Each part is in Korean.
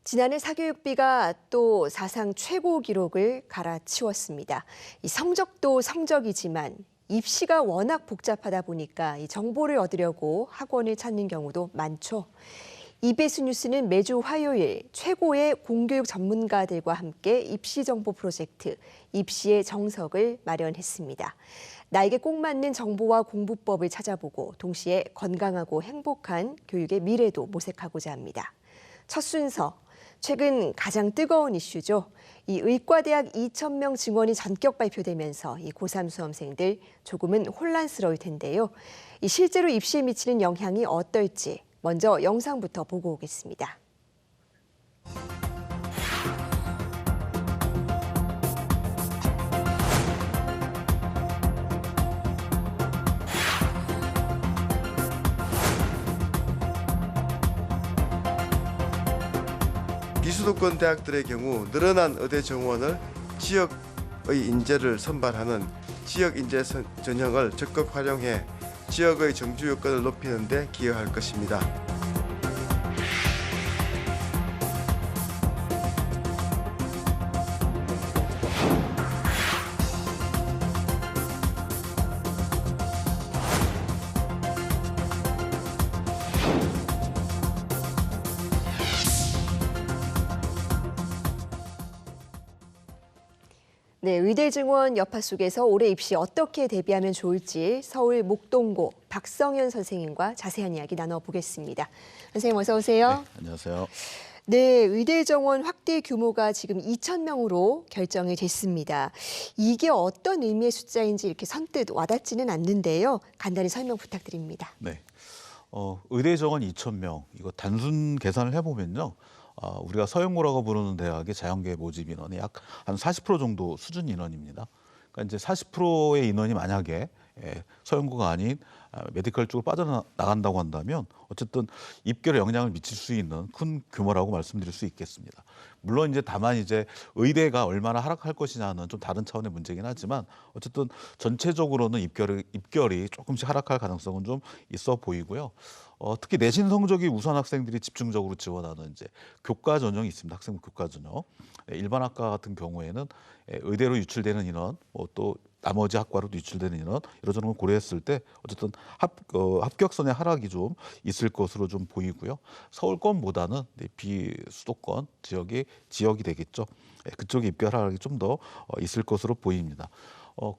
지난해 사교육비가 또 사상 최고 기록을 갈아치웠습니다. 이 성적도 성적이지만 입시가 워낙 복잡하다 보니까 이 정보를 얻으려고 학원을 찾는 경우도 많죠. 이베스 뉴스는 매주 화요일 최고의 공교육 전문가들과 함께 입시 정보 프로젝트 입시의 정석을 마련했습니다. 나에게 꼭 맞는 정보와 공부법을 찾아보고 동시에 건강하고 행복한 교육의 미래도 모색하고자 합니다. 첫 순서, 최근 가장 뜨거운 이슈죠. 이 의과대학 2,000명 증원이 전격 발표되면서 이 고3 수험생들 조금은 혼란스러울 텐데요. 이 실제로 입시에 미치는 영향이 어떨지 먼저 영상부터 보고 오겠습니다. 비수도권 대학들의 경우 늘어난 의대 정원을 지역의 인재를 선발하는 지역 인재 전형을 적극 활용해 지역의 정주 여건을 높이는 데 기여할 것입니다. 네, 의대 증원 여파 속에서 올해 입시 어떻게 대비하면 좋을지 서울 목동고 박성현 선생님과 자세한 이야기 나눠보겠습니다. 선생님 어서 오세요. 네, 안녕하세요. 네, 의대 정원 확대 규모가 지금 2,000명으로 결정이 됐습니다. 이게 어떤 의미의 숫자인지 이렇게 선뜻 와닿지는 않는데요. 간단히 설명 부탁드립니다. 네, 의대 정원 2,000명 이거 단순 계산을 해보면요. 우리가 서영고라고 부르는 대학의 자연계 모집 인원이 약 한 40% 정도 수준 인원입니다. 그러니까 이제 40%의 인원이 만약에 서영고가 아닌 메디컬 쪽으로 빠져나간다고 한다면 어쨌든 입결에 영향을 미칠 수 있는 큰 규모라고 말씀드릴 수 있겠습니다. 물론 이제 다만 이제 의대가 얼마나 하락할 것이냐는 좀 다른 차원의 문제긴 하지만 어쨌든 전체적으로는 입결이 조금씩 하락할 가능성은 좀 있어 보이고요. 특히 내신 성적이 우수한 학생들이 집중적으로 지원하는 이제 교과 전형이 있습니다. 학생부 교과 전형. 일반 학과 같은 경우에는 의대로 유출되는 인원, 또 나머지 학과로도 유출되는 인원 이러저런 걸 고려했을 때 어쨌든 합격선의 하락이 좀 있을 것으로 좀 보이고요. 서울권보다는 비수도권 지역이 되겠죠. 그쪽에 입결 하락이 좀 더 있을 것으로 보입니다.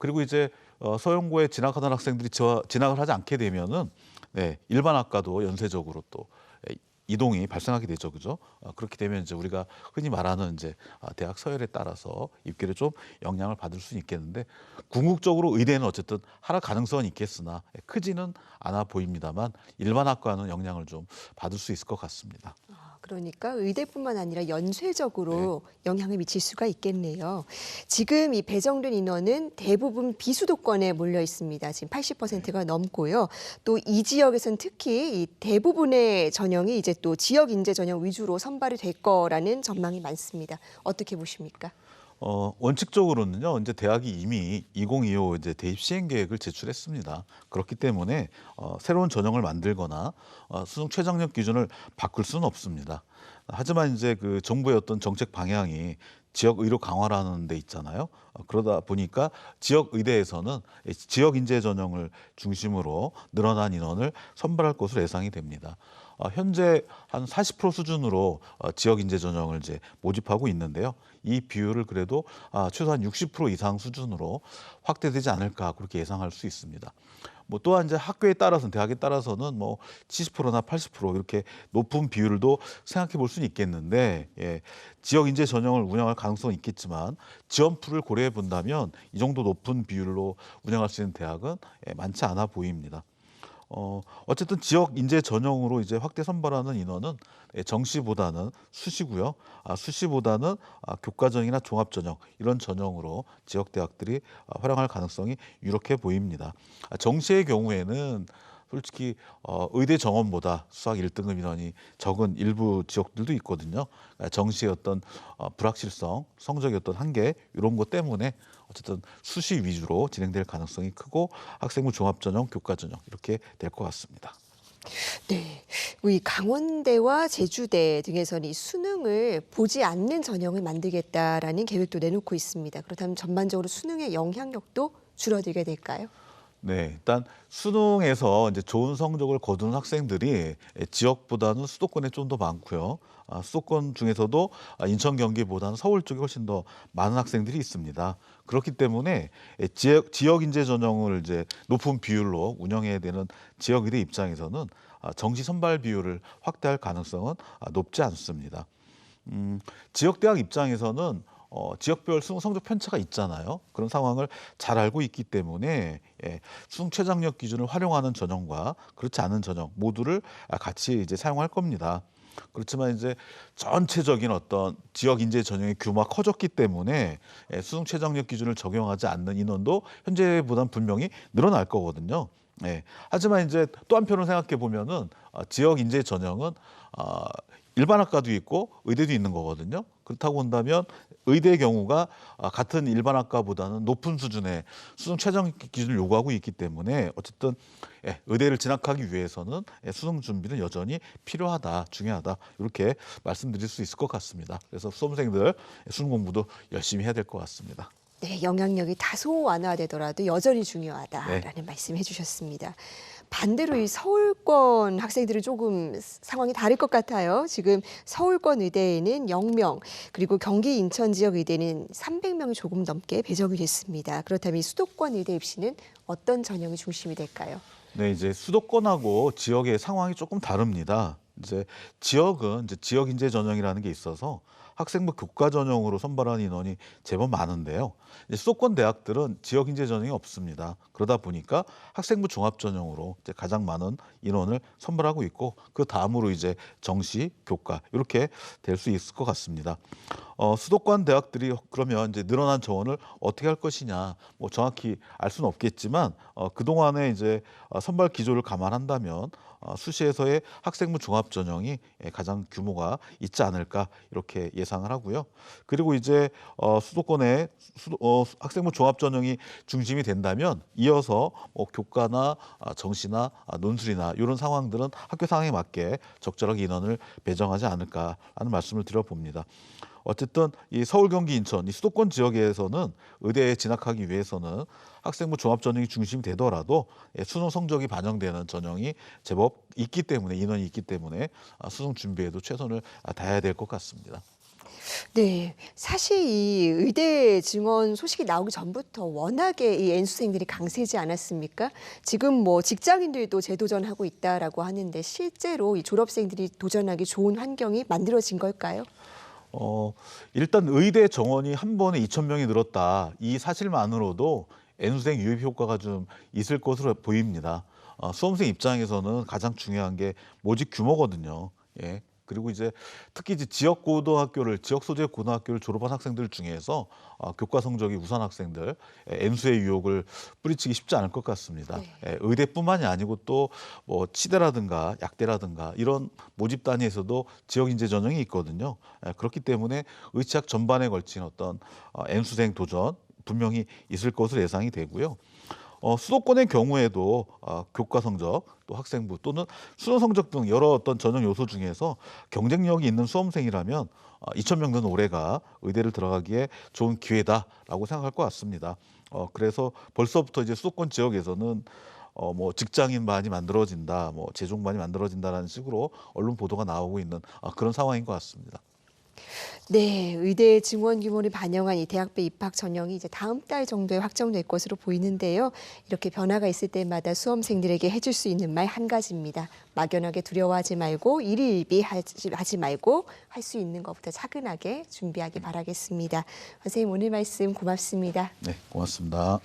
그리고 이제 서영고에 진학하던 학생들이 진학을 하지 않게 되면은 일반 학과도 연쇄적으로 또 이동이 발생하게 되죠, 그죠? 그렇게 되면 이제 우리가 흔히 말하는 이제 대학 서열에 따라서 입결에 좀 영향을 받을 수는 있겠는데 궁극적으로 의대는 어쨌든 하락 가능성은 있겠으나 크지는 않아 보입니다만 일반 학과는 영향을 좀 받을 수 있을 것 같습니다. 그러니까 의대뿐만 아니라 연쇄적으로 영향을 미칠 수가 있겠네요. 지금 이 배정된 인원은 대부분 비수도권에 몰려 있습니다. 지금 80%가 넘고요. 또 이 지역에서는 특히 이 대부분의 전형이 이제 또 지역 인재 전형 위주로 선발이 될 거라는 전망이 많습니다. 어떻게 보십니까? 원칙적으로는요, 이제 대학이 이미 2025 이제 대입 시행 계획을 제출했습니다. 그렇기 때문에 새로운 전형을 만들거나 수능 최저학력 기준을 바꿀 수는 없습니다. 하지만 이제 그 정부의 어떤 정책 방향이 지역 의료 강화라는 데 있잖아요. 그러다 보니까 지역 의대에서는 지역 인재 전형을 중심으로 늘어난 인원을 선발할 것으로 예상이 됩니다. 현재 한 40% 수준으로 지역 인재 전형을 이제 모집하고 있는데요. 이 비율을 그래도 최소한 60% 이상 수준으로 확대되지 않을까 그렇게 예상할 수 있습니다. 또한 이제 학교에 따라서는 대학에 따라서는 70%나 80% 이렇게 높은 비율도 생각해 볼 수는 있겠는데 지역 인재 전형을 운영할 가능성은 있겠지만 지원풀을 고려해 본다면 이 정도 높은 비율로 운영할 수 있는 대학은 많지 않아 보입니다. 어쨌든 지역 인재 전형으로 이제 확대 선발하는 인원은 정시보다는 수시고요. 수시보다는 교과전형이나 종합전형 이런 전형으로 지역 대학들이 활용할 가능성이 유력해 보입니다. 정시의 경우에는 솔직히 의대 정원보다 수학 1등급 인원이 적은 일부 지역들도 있거든요. 정시의 어떤 불확실성, 성적의 어떤 한계 이런 것 때문에 어쨌든 수시 위주로 진행될 가능성이 크고 학생부 종합전형, 교과전형 이렇게 될 것 같습니다. 네, 이 강원대와 제주대 등에서는 이 수능을 보지 않는 전형을 만들겠다라는 계획도 내놓고 있습니다. 그렇다면 전반적으로 수능의 영향력도 줄어들게 될까요? 네, 일단 수능에서 이제 좋은 성적을 거두는 학생들이 지역보다는 수도권에 좀 더 많고요. 수도권 중에서도 인천, 경기보다는 서울 쪽에 훨씬 더 많은 학생들이 있습니다. 그렇기 때문에 지역 인재 전형을 이제 높은 비율로 운영해야 되는 지역의대 입장에서는 정시 선발 비율을 확대할 가능성은 높지 않습니다. 지역대학 입장에서는 지역별 수능 성적 편차가 있잖아요. 그런 상황을 잘 알고 있기 때문에 수능 최저학력 기준을 활용하는 전형과 그렇지 않은 전형 모두를 같이 이제 사용할 겁니다. 그렇지만 이제 전체적인 어떤 지역 인재 전형의 규모가 커졌기 때문에 수능 최저학력 기준을 적용하지 않는 인원도 현재보다는 분명히 늘어날 거거든요. 하지만 이제 또 한편으로 생각해 보면은 지역 인재 전형은 일반학과도 있고 의대도 있는 거거든요. 그렇다고 본다면 의대의 경우가 같은 일반학과보다는 높은 수준의 수능 최저 기준을 요구하고 있기 때문에 어쨌든 의대를 진학하기 위해서는 수능 준비는 여전히 필요하다, 중요하다 이렇게 말씀드릴 수 있을 것 같습니다. 그래서 수험생들 수능 공부도 열심히 해야 될 것 같습니다. 네, 영향력이 다소 완화되더라도 여전히 중요하다라는 네. 말씀해 주셨습니다. 반대로 이 서울권 학생들은 조금 상황이 다를 것 같아요. 지금 서울권 의대에는 0명, 그리고 경기 인천 지역 의대는 300명이 조금 넘게 배정이 됐습니다. 그렇다면 이 수도권 의대 입시는 어떤 전형이 중심이 될까요? 네, 이제 수도권하고 지역의 상황이 조금 다릅니다. 이제 지역은 이제 지역 인재 전형이라는 게 있어서 학생부 교과 전형으로 선발하는 인원이 제법 많은데요. 이제 수도권 대학들은 지역 인재 전형이 없습니다. 그러다 보니까 학생부 종합 전형으로 이제 가장 많은 인원을 선발하고 있고 그 다음으로 이제 정시, 교과 이렇게 될 수 있을 것 같습니다. 수도권 대학들이 그러면 이제 늘어난 정원을 어떻게 할 것이냐, 뭐 정확히 알 수는 없겠지만 그 동안에 이제 선발 기조를 감안한다면 수시에서의 학생부 종합 전형이 가장 규모가 있지 않을까 이렇게 예상을 하고요. 그리고 이제 수도권의 학생부 종합 전형이 중심이 된다면 이어서 교과나 정시나 논술이나 이런 상황들은 학교 상황에 맞게 적절하게 인원을 배정하지 않을까라는 말씀을 드려봅니다. 어쨌든 이 서울, 경기, 인천 이 수도권 지역에서는 의대에 진학하기 위해서는 학생부 종합 전형이 중심이 되더라도 수능 성적이 반영되는 전형이 제법 있기 때문에 인원이 있기 때문에 수능 준비에도 최선을 다해야 될 것 같습니다. 네, 사실 이 의대 증원 소식이 나오기 전부터 워낙에 이 N수생들이 강세지 않았습니까? 지금 뭐 직장인들도 재도전하고 있다라고 하는데 실제로 이 졸업생들이 도전하기 좋은 환경이 만들어진 걸까요? 일단 의대 정원이 한 번에 2,000명이 늘었다. 이 사실만으로도 N수생 유입 효과가 좀 있을 것으로 보입니다. 수험생 입장에서는 가장 중요한 게 모집 규모거든요. 예. 그리고 이제 특히 이제 지역 소재 고등학교를 졸업한 학생들 중에서 교과 성적이 우수한 학생들 N수의 유혹을 뿌리치기 쉽지 않을 것 같습니다. 네. 의대뿐만이 아니고 또 뭐 치대라든가 약대라든가 이런 모집 단위에서도 지역 인재 전형이 있거든요. 그렇기 때문에 의치학 전반에 걸친 어떤 N수생 도전 분명히 있을 것으로 예상이 되고요. 수도권의 경우에도 교과 성적, 또 학생부 또는 수능 성적 등 여러 어떤 전형 요소 중에서 경쟁력이 있는 수험생이라면 2,000명 된 올해가 의대를 들어가기에 좋은 기회다라고 생각할 것 같습니다. 그래서 벌써부터 이제 수도권 지역에서는 뭐 직장인 반이 만들어진다, 뭐 재종 반이 만들어진다라는 식으로 언론 보도가 나오고 있는 그런 상황인 것 같습니다. 네, 의대 증원 규모를 반영한 이 대학별 입학 전형이 이제 다음 달 정도에 확정될 것으로 보이는데요. 이렇게 변화가 있을 때마다 수험생들에게 해줄 수 있는 말 한 가지입니다. 막연하게 두려워하지 말고 일희일비하지 말고 할 수 있는 것부터 차근하게 준비하기 바라겠습니다. 선생님 오늘 말씀 고맙습니다. 네, 고맙습니다.